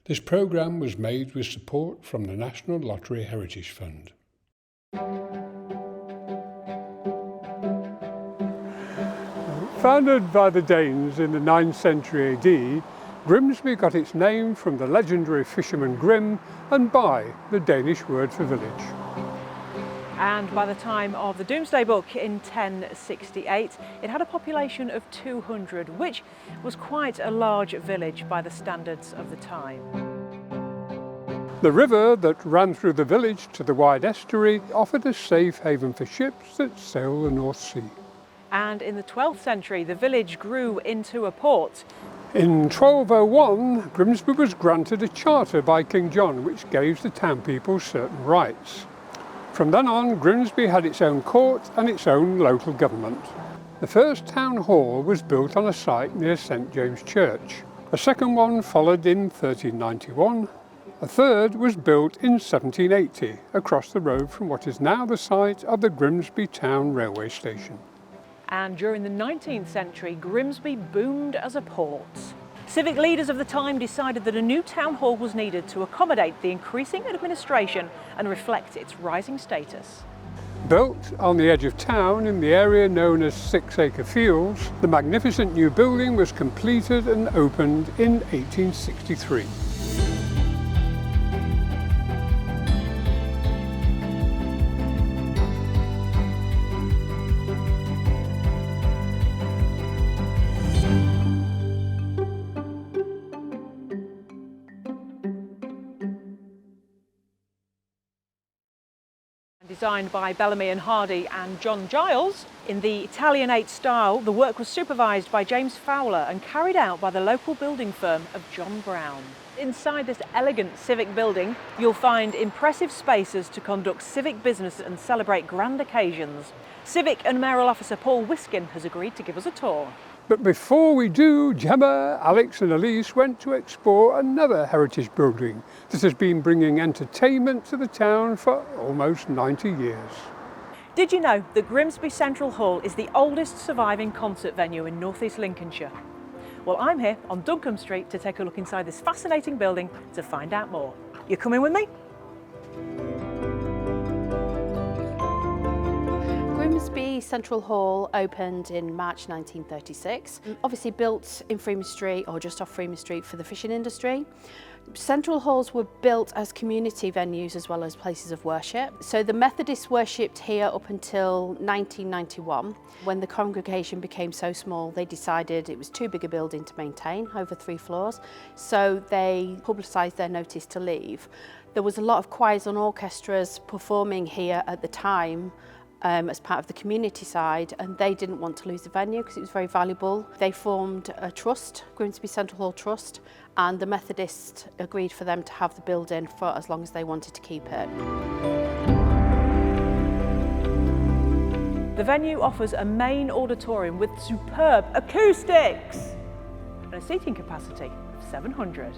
This programme was made with support from the National Lottery Heritage Fund. Founded by the Danes in the 9th century AD, Grimsby got its name from the legendary fisherman Grim and by the Danish word for village. And by the time of the Domesday Book in 1068, it had a population of 200, which was quite a large village by the standards of the time. The river that ran through the village to the wide estuary offered a safe haven for ships that sail the North Sea. And in the 12th century, the village grew into a port. In 1201, Grimsby was granted a charter by King John, which gave the town people certain rights. From then on, Grimsby had its own court and its own local government. The first town hall was built on a site near St James Church. A second one followed in 1391. A third was built in 1780, across the road from what is now the site of the Grimsby Town Railway Station. And during the 19th century, Grimsby boomed as a port. Civic leaders of the time decided that a new town hall was needed to accommodate the increasing administration and reflect its rising status. Built on the edge of town in the area known as 6 Acre Fields, the magnificent new building was completed and opened in 1863. Designed by Bellamy and Hardy and John Giles. In the Italianate style, the work was supervised by James Fowler and carried out by the local building firm of John Brown. Inside this elegant civic building, you'll find impressive spaces to conduct civic business and celebrate grand occasions. Civic and Mayoral Officer Paul Wiskin has agreed to give us a tour. But before we do, Gemma, Alex and Elise went to explore another heritage building that has been bringing entertainment to the town for almost 90 years. Did you know that Grimsby Central Hall is the oldest surviving concert venue in North East Lincolnshire? Well, I'm here on Duncombe Street to take a look inside this fascinating building to find out more. You coming with me? Grimsby Central Hall opened in March 1936, obviously built in Freeman Street or just off Freeman Street for the fishing industry. Central halls were built as community venues as well as places of worship. So the Methodists worshipped here up until 1991. When the congregation became so small, they decided it was too big a building to maintain, over 3 floors. So they publicised their notice to leave. There was a lot of choirs and orchestras performing here at the time, as part of the community side, and they didn't want to lose the venue because it was very valuable. They formed a trust, Grimsby Central Hall Trust, and the Methodists agreed for them to have the building for as long as they wanted to keep it. The venue offers a main auditorium with superb acoustics and a seating capacity of 700.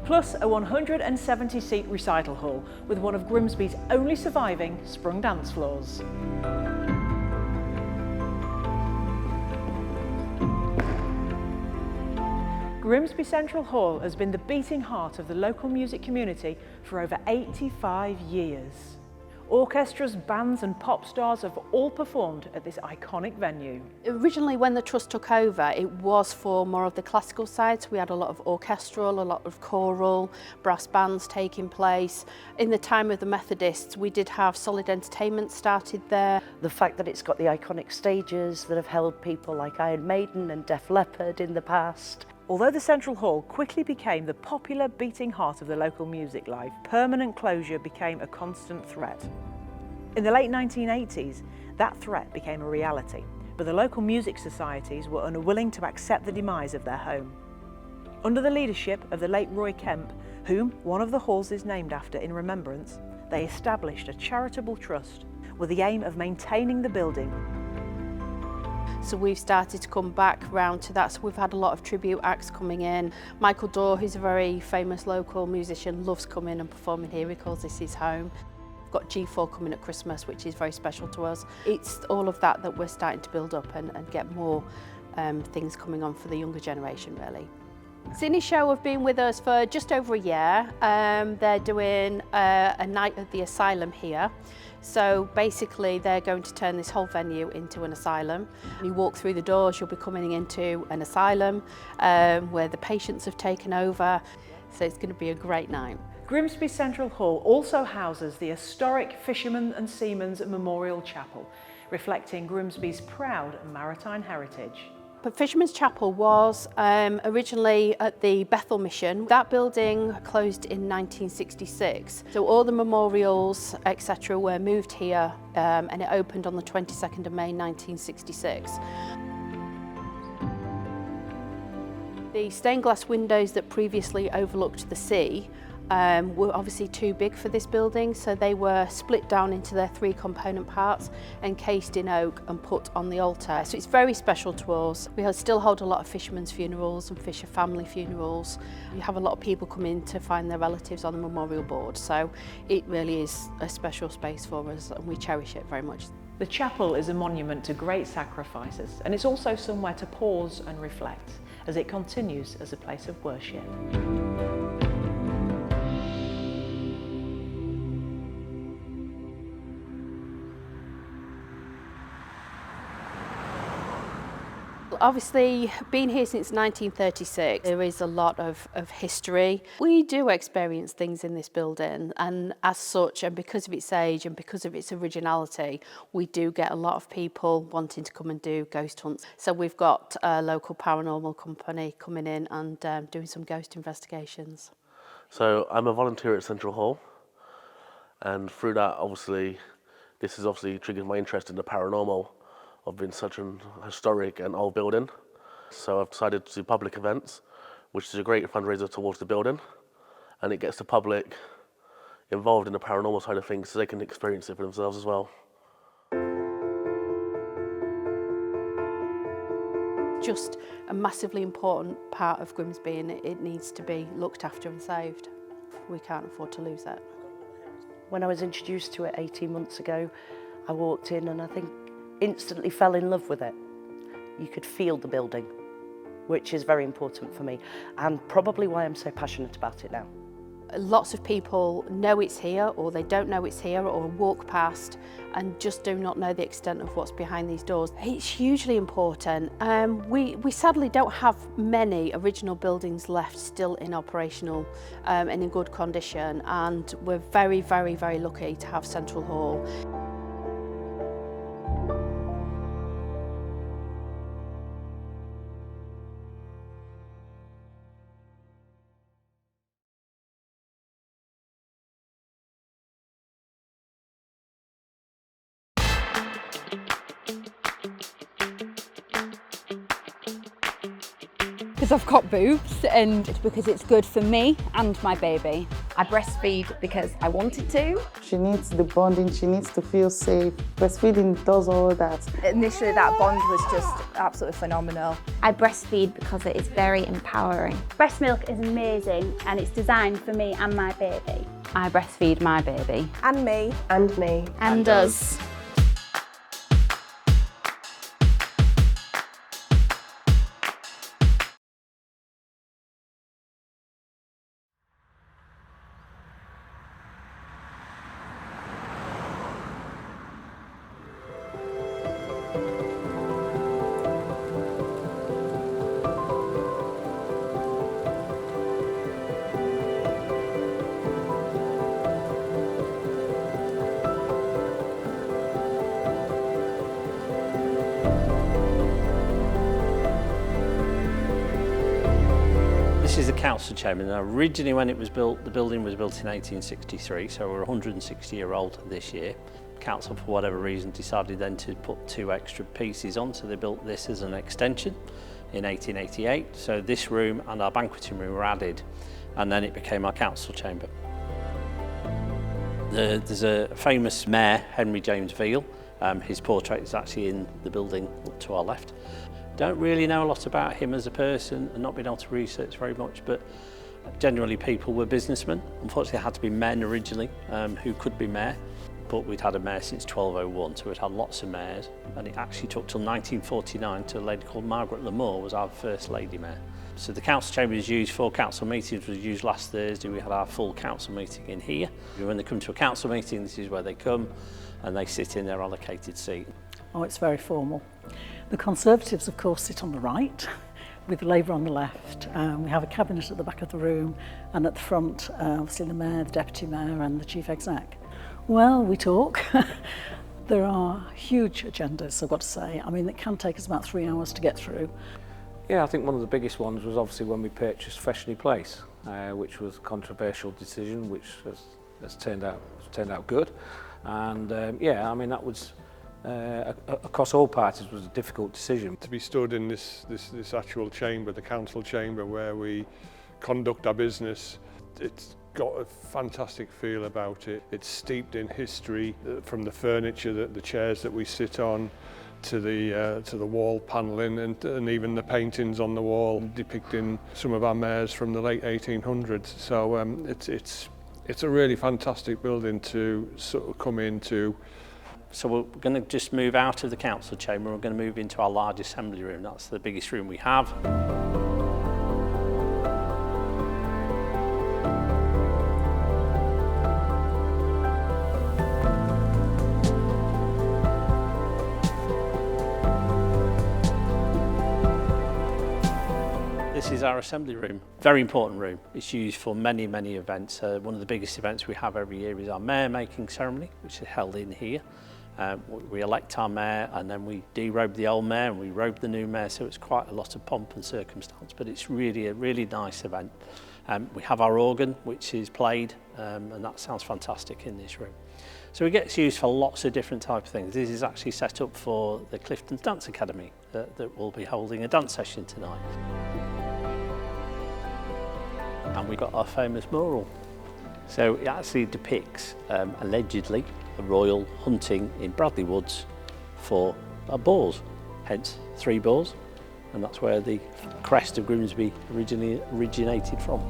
Plus a 170-seat recital hall with one of Grimsby's only surviving sprung dance floors. Grimsby Central Hall has been the beating heart of the local music community for over 85 years. Orchestras, bands and pop stars have all performed at this iconic venue. Originally, when the trust took over, it was for more of the classical side. So we had a lot of orchestral, a lot of choral, brass bands taking place. In the time of the Methodists, we did have solid entertainment started there. The fact that it's got the iconic stages that have held people like Iron Maiden and Def Leppard in the past. Although the Central Hall quickly became the popular beating heart of the local music life, permanent closure became a constant threat. In the late 1980s, that threat became a reality, but the local music societies were unwilling to accept the demise of their home. Under the leadership of the late Roy Kemp, whom one of the halls is named after in remembrance, they established a charitable trust with the aim of maintaining the building. So we've started to come back round to that. So we've had a lot of tribute acts coming in. Michael Dorr, who's a very famous local musician, loves coming and performing here. He calls this his home. We've got G4 coming at Christmas, which is very special to us. It's all of that that we're starting to build up and get more things coming on for the younger generation, really. Sydney Show have been with us for just over a year. They're doing a night at the asylum here. So basically they're going to turn this whole venue into an asylum. You walk through the doors, you'll be coming into an asylum where the patients have taken over. So it's going to be a great night. Grimsby Central Hall also houses the historic Fishermen and Seamen's Memorial Chapel, reflecting Grimsby's proud maritime heritage. But Fisherman's Chapel was originally at the Bethel Mission. That building closed in 1966. So all the memorials, etc. were moved here and it opened on the 22nd of May 1966. The stained glass windows that previously overlooked the sea were obviously too big for this building, so they were split down into their 3 component parts, encased in oak and put on the altar. So it's very special to us. We still hold a lot of fishermen's funerals and fisher family funerals. We have a lot of people come in to find their relatives on the memorial board, so it really is a special space for us and we cherish it very much. The chapel is a monument to great sacrifices, and it's also somewhere to pause and reflect as it continues as a place of worship. Obviously, been here since 1936, there is a lot of history. We do experience things in this building, and as such, and because of its age and because of its originality, we do get a lot of people wanting to come and do ghost hunts. So we've got a local paranormal company coming in and doing some ghost investigations. So I'm a volunteer at Central Hall, and through that, this has triggered my interest in the paranormal of being such an historic and old building. So I've decided to do public events, which is a great fundraiser towards the building, and it gets the public involved in the paranormal side of things so they can experience it for themselves as well. Just a massively important part of Grimsby, and it needs to be looked after and saved. We can't afford to lose that. When I was introduced to it 18 months ago, I walked in and I think instantly fell in love with it. You could feel the building, which is very important for me, and probably why I'm so passionate about it now. Lots of people know it's here, or they don't know it's here, or walk past and just do not know the extent of what's behind these doors. It's hugely important. We sadly don't have many original buildings left still in operational and in good condition, and we're very, very, very lucky to have Central Hall. Because I've got boobs and because it's good for me and my baby. I breastfeed because I wanted to. She needs the bonding, she needs to feel safe. Breastfeeding does all that. Initially that bond was just absolutely phenomenal. I breastfeed because it is very empowering. Breast milk is amazing and it's designed for me and my baby. I breastfeed my baby. And me. And me. And us. This is the council chamber. Now, originally when it was built, the building was built in 1863, so we're 160-year-old this year. Council, for whatever reason, decided then to put 2 extra pieces on, so they built this as an extension in 1888. So this room and our banqueting room were added, and then it became our council chamber. There's a famous mayor, Henry James Veal. His portrait is actually in the building up to our left. Don't really know a lot about him as a person and not been able to research very much, but generally people were businessmen. Unfortunately, it had to be men originally who could be mayor, but we'd had a mayor since 1201, so we'd had lots of mayors, and it actually took till 1949 till a lady called Margaret Lamour was our first lady mayor. So the council chamber is used for council meetings. Was used last Thursday. We had our full council meeting in here. When they come to a council meeting, this is where they come and they sit in their allocated seat. Oh, it's very formal. The Conservatives, of course, sit on the right, with Labour on the left. We have a cabinet at the back of the room, and at the front, obviously the Mayor, the Deputy Mayor and the Chief Exec. Well, we talk. There are huge agendas, I've got to say. I mean, it can take us about 3 hours to get through. Yeah, I think one of the biggest ones was obviously when we purchased Freshney Place, which was a controversial decision, which has turned out good. And yeah, I mean, that was across all parties was a difficult decision. To be stood in this actual chamber, the council chamber, where we conduct our business, it's got a fantastic feel about it. It's steeped in history, from the furniture, the chairs that we sit on, to the wall panelling and even the paintings on the wall depicting some of our mayors from the late 1800s. So it's a really fantastic building to sort of come into. So we're going to just move out of the council chamber. We're going to move into our large assembly room. That's the biggest room we have. This is our assembly room, very important room. It's used for many, many events. One of the biggest events we have every year is our mayor making ceremony, which is held in here. We elect our mayor and then we derobe the old mayor and we robe the new mayor, so it's quite a lot of pomp and circumstance, but it's really a really nice event. We have our organ, which is played, and that sounds fantastic in this room. So it gets used for lots of different types of things. This is actually set up for the Clifton's Dance Academy that will be holding a dance session tonight. And we've got our famous mural. So it actually depicts, allegedly, a royal hunting in Bradley Woods for boars, hence 3 boars, and that's where the crest of Grimsby originally originated from.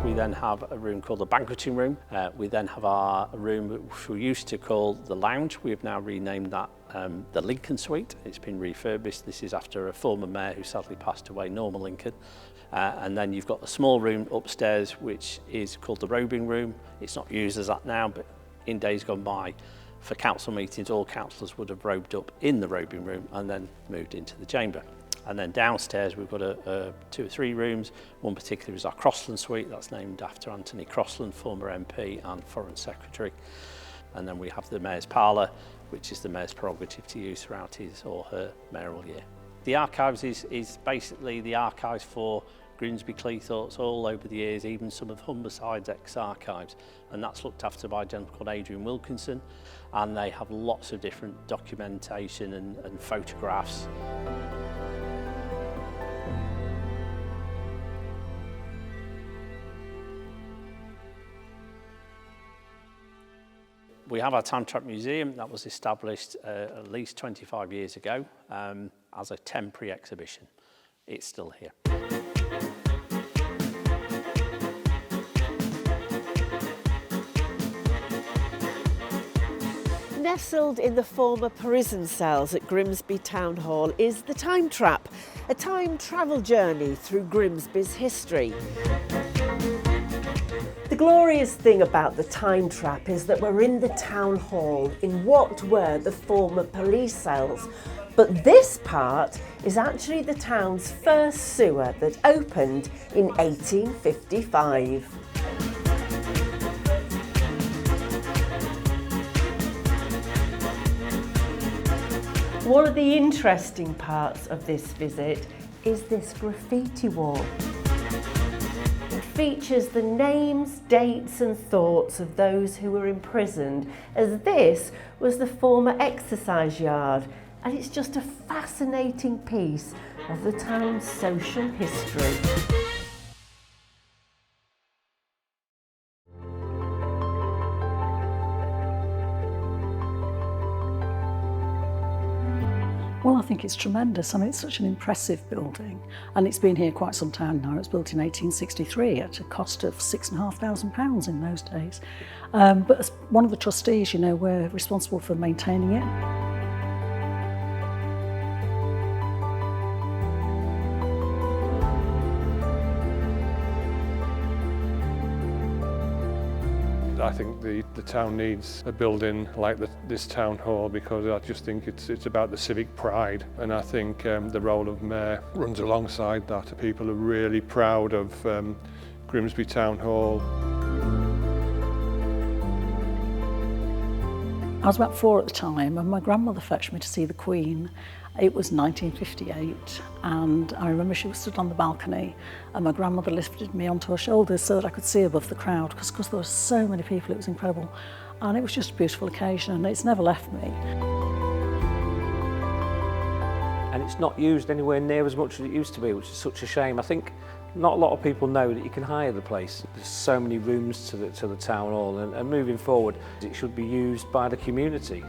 We then have a room called the banqueting room. We then have our room which we used to call the lounge. We have now renamed that the Lincoln Suite. It's been refurbished. This is after a former mayor who sadly passed away, Norma Lincoln. And then you've got a small room upstairs which is called the robing room. It's not used as that now, but in days gone by, for council meetings, all councillors would have robed up in the robing room and then moved into the chamber. And then downstairs we've got 2 or 3 rooms. One particular is our Crossland Suite. That's named after Anthony Crossland, former MP and Foreign Secretary. And then we have the Mayor's Parlour, which is the Mayor's prerogative to use throughout his or her mayoral year. The archives is basically the archives for Grimsby Cleethorpes all over the years, even some of Humberside's ex-archives. And that's looked after by a gentleman called Adrian Wilkinson. And they have lots of different documentation and photographs. We have our Time Trap Museum that was established at least 25 years ago as a temporary exhibition. It's still here. Nestled in the former prison cells at Grimsby Town Hall is the Time Trap, a time travel journey through Grimsby's history. The glorious thing about the Time Trap is that we're in the town hall in what were the former police cells, but this part is actually the town's first sewer that opened in 1855. One of the interesting parts of this visit is this graffiti wall. It features the names, dates and thoughts of those who were imprisoned, as this was the former exercise yard, and it's just a fascinating piece of the town's social history. Well, I think it's tremendous. I mean, it's such an impressive building, and it's been here quite some time now. It was built in 1863 at a cost of £6,500 in those days. But as one of the trustees, you know, we're responsible for maintaining it. I think the town needs a building like this town hall, because I just think it's about the civic pride, and I think the role of mayor runs alongside that. People are really proud of Grimsby Town Hall. I was about 4 at the time, and my grandmother fetched me to see the Queen. It was 1958, and I remember she was stood on the balcony, and my grandmother lifted me onto her shoulders so that I could see above the crowd, because there were so many people. It was incredible, and it was just a beautiful occasion, and it's never left me. And it's not used anywhere near as much as it used to be, which is such a shame. I think not a lot of people know that you can hire the place. There's so many rooms to the town hall, and moving forward, it should be used by the community.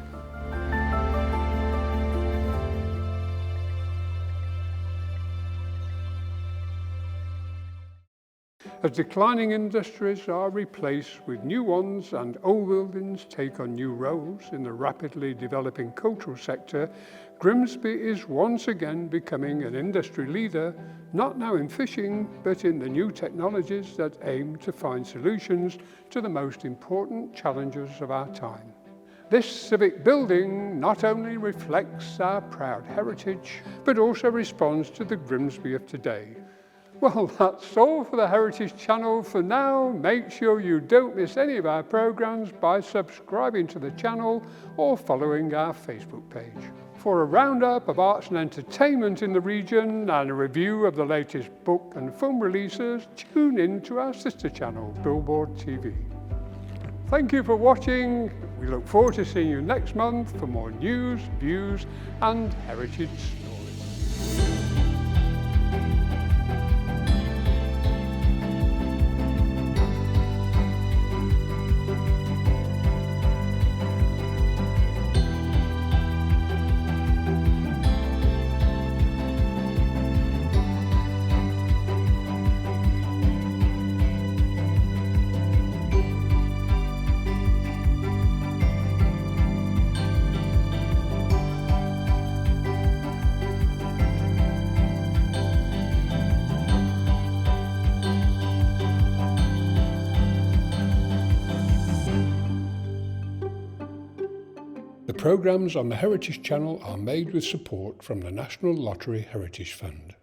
As declining industries are replaced with new ones and old buildings take on new roles in the rapidly developing cultural sector, Grimsby is once again becoming an industry leader, not now in fishing, but in the new technologies that aim to find solutions to the most important challenges of our time. This civic building not only reflects our proud heritage, but also responds to the Grimsby of today. Well, that's all for the Heritage Channel for now. Make sure you don't miss any of our programmes by subscribing to the channel or following our Facebook page. For a roundup of arts and entertainment in the region and a review of the latest book and film releases, tune in to our sister channel, Billboard TV. Thank you for watching. We look forward to seeing you next month for more news, views and heritage stories. The programmes on the Heritage Channel are made with support from the National Lottery Heritage Fund.